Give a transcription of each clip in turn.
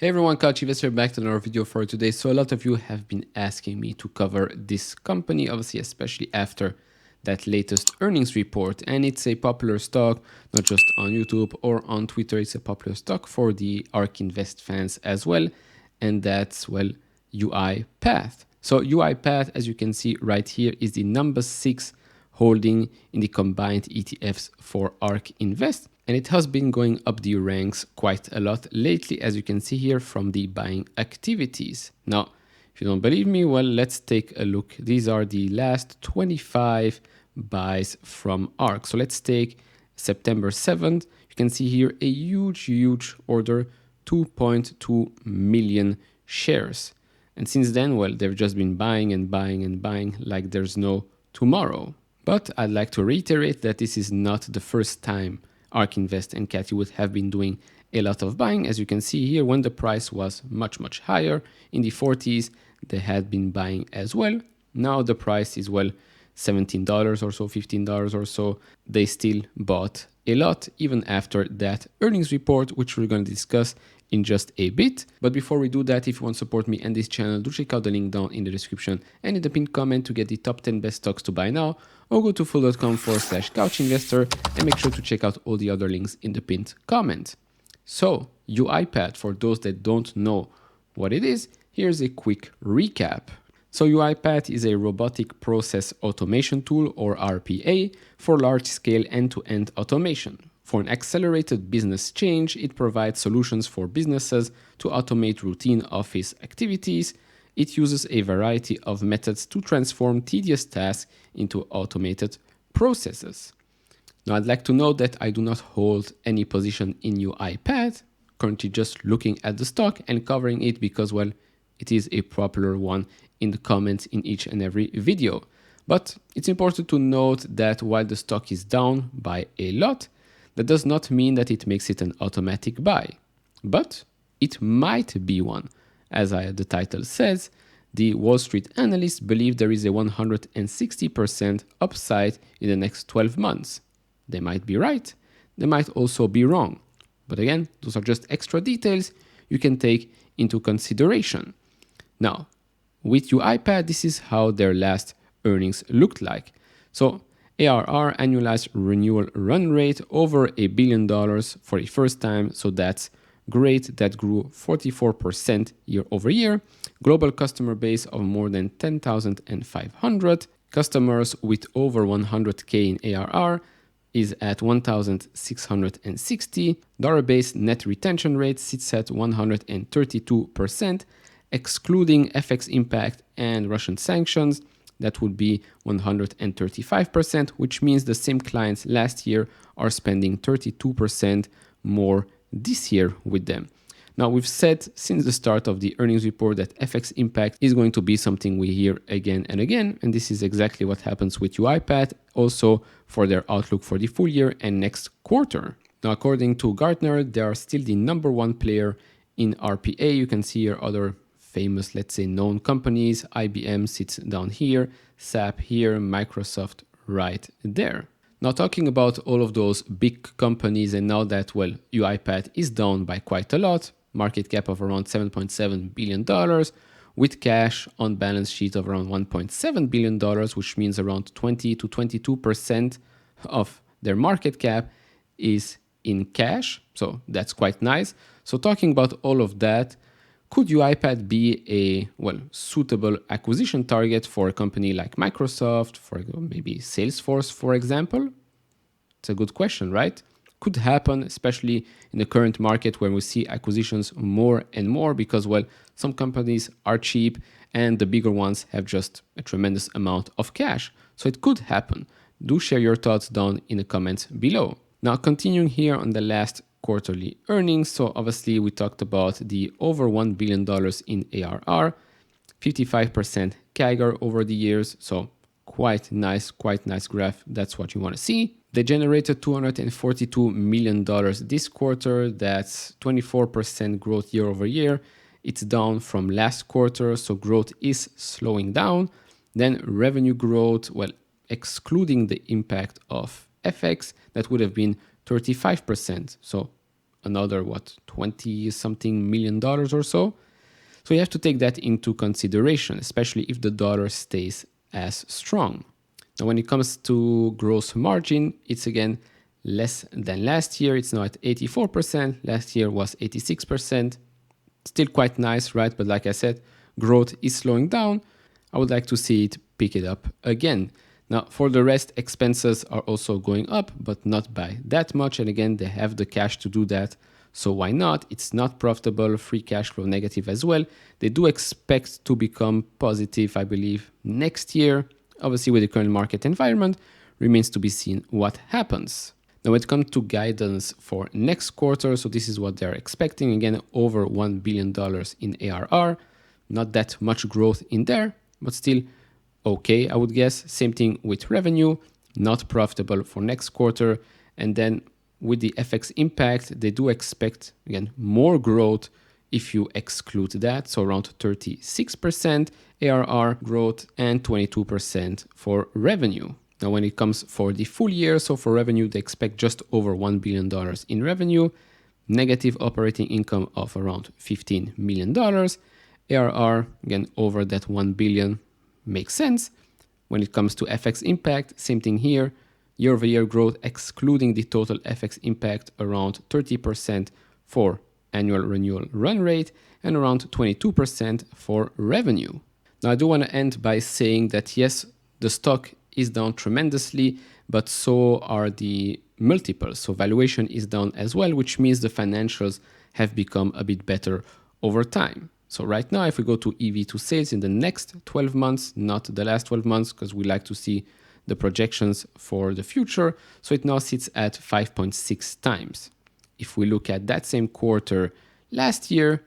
Hey everyone, Couch Investor back to another video for today. So a lot of you have been asking me to cover this company, obviously, especially after that latest earnings report. And it's a popular stock, not just on YouTube or on Twitter. It's a popular stock for the Ark Invest fans as well. And that's, well, UiPath. So UiPath, as you can see right here, is the number 6 holding in the combined ETFs for Ark Invest. And it has been going up the ranks quite a lot lately, as you can see here from the buying activities. Now, if you don't believe me, well, let's take a look. These are the last 25 buys from Ark. So let's take September 7th. You can see here a huge order, 2.2 million shares. And since then, well, they've just been buying and buying and buying like there's no tomorrow. But I'd like to reiterate that this is not the first time Ark Invest and Cathy would have been doing a lot of buying. As you can see here, when the price was much higher in the 40s, they had been buying as well. Now the price is, well, $17 or so, $15 or so. They still bought a lot even after that earnings report, which we're going to discuss in just a bit. But before we do that, if you want to support me and this channel, do check out the link down in the description and in the pinned comment to get the top 10 best stocks to buy now, or go to full.com/couchinvestor and make sure to check out all the other links in the pinned comment. So UiPath, for those that don't know what it is, here's a quick recap. So UiPath is a robotic process automation tool, or RPA, for large-scale end-to-end automation. For an accelerated business change, it provides solutions for businesses to automate routine office activities. It uses a variety of methods to transform tedious tasks into automated processes. Now, I'd like to note that I do not hold any position in UiPath, currently just looking at the stock and covering it because, well, it is a popular one in the comments in each and every video. But it's important to note that while the stock is down by a lot, that does not mean that it makes it an automatic buy. But it might be one. As the title says, the Wall Street analysts believe there is a 160% upside in the next 12 months. They might be right. They might also be wrong. But again, those are just extra details you can take into consideration. Now, with UiPath, this is how their last earnings looked like. So ARR, annualized renewal run rate, over $1 billion for the first time. So that's great. That grew 44% year over year. Global customer base of more than 10,500. Customers with over 100K in ARR is at 1,660. Dollar-based net retention rate sits at 132%, excluding FX impact and Russian sanctions. That would be 135%, which means the same clients last year are spending 32% more this year with them. Now, we've said since the start of the earnings report that FX impact is going to be something we hear again and again, and this is exactly what happens with UiPath, also for their outlook for the full year and next quarter. Now, according to Gartner, they are still the number 1 player in RPA. You can see here other famous, let's say, known companies. IBM sits down here, SAP here, Microsoft right there. Now, talking about all of those big companies, and now that, well, UiPath is down by quite a lot, market cap of around $7.7 billion, with cash on balance sheet of around $1.7 billion, which means around 20 to 22% of their market cap is in cash. So that's quite nice. So talking about all of that, could UiPath be a, well, suitable acquisition target for a company like Microsoft, for maybe Salesforce, for example? It's a good question, right? Could happen, especially in the current market where we see acquisitions more and more because, well, some companies are cheap and the bigger ones have just a tremendous amount of cash. So it could happen. Do share your thoughts down in the comments below. Now, continuing here on the last quarterly earnings. So obviously we talked about the over $1 billion in ARR, 55% CAGR over the years. So quite nice graph. That's what you want to see. They generated $242 million this quarter. That's 24% growth year over year. It's down from last quarter, so growth is slowing down. Then revenue growth, well, excluding the impact of FX, that would have been 35%. So another, what, 20 something million dollars or so. So you have to take that into consideration, especially if the dollar stays as strong. Now, when it comes to gross margin, it's again less than last year. It's now at 84%. Last year was 86%. Still quite nice, right? But like I said, growth is slowing down. I would like to see it pick it up again. Now, for the rest, expenses are also going up, but not by that much. And again, they have the cash to do that. So why not? It's not profitable, free cash flow negative as well. They do expect to become positive, I believe, next year. Obviously, with the current market environment, remains to be seen what happens. Now, when it comes to guidance for next quarter, so this is what they're expecting. Again, over $1 billion in ARR. Not that much growth in there, but still okay, I would guess. Same thing with revenue, not profitable for next quarter. And then with the FX impact, they do expect, again, more growth if you exclude that. So around 36% ARR growth and 22% for revenue. Now, when it comes for the full year, so for revenue, they expect just over $1 billion in revenue, negative operating income of around $15 million. ARR, again, over that 1 billion makes sense. When it comes to FX impact, same thing here. Year-over-year growth, excluding the total FX impact, around 30% for annual renewal run rate and around 22% for revenue. Now, I do want to end by saying that yes, the stock is down tremendously, but so are the multiples. So valuation is down as well, which means the financials have become a bit better over time. So right now, if we go to EV to sales in the next 12 months, not the last 12 months, because we like to see the projections for the future. So it now sits at 5.6 times. If we look at that same quarter last year,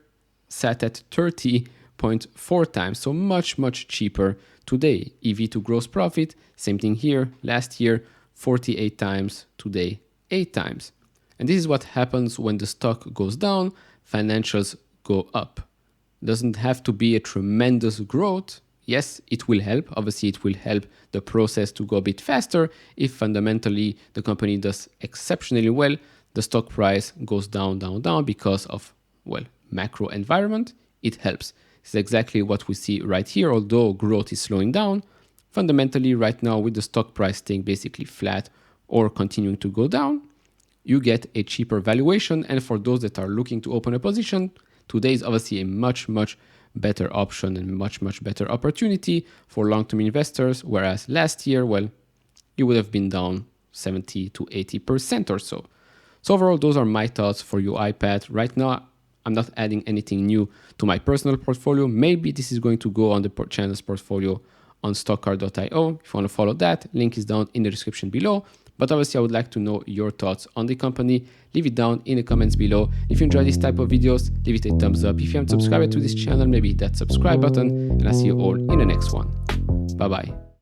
sat at 30.4 times. So much, much cheaper today. EV to gross profit, same thing here. Last year, 48 times, today, 8 times. And this is what happens when the stock goes down, financials go up. Doesn't have to be a tremendous growth. Yes, it will help. Obviously, it will help the process to go a bit faster. If fundamentally the company does exceptionally well, the stock price goes down, down, down because of, well, macro environment. It helps. It's exactly what we see right here. Although growth is slowing down, fundamentally right now with the stock price staying basically flat or continuing to go down, you get a cheaper valuation. And for those that are looking to open a position, today is obviously a much, much better option and much, much better opportunity for long-term investors. Whereas last year, well, you would have been down 70 to 80% or so. So overall, those are my thoughts for UiPath. Right now, I'm not adding anything new to my personal portfolio. Maybe this is going to go on the channel's portfolio on stockcard.io. If you want to follow that, link is down in the description below. But obviously, I would like to know your thoughts on the company. Leave it down in the comments below. If you enjoy this type of videos, leave it a thumbs up. If you haven't subscribed to this channel, maybe hit that subscribe button. And I'll see you all in the next one. Bye-bye.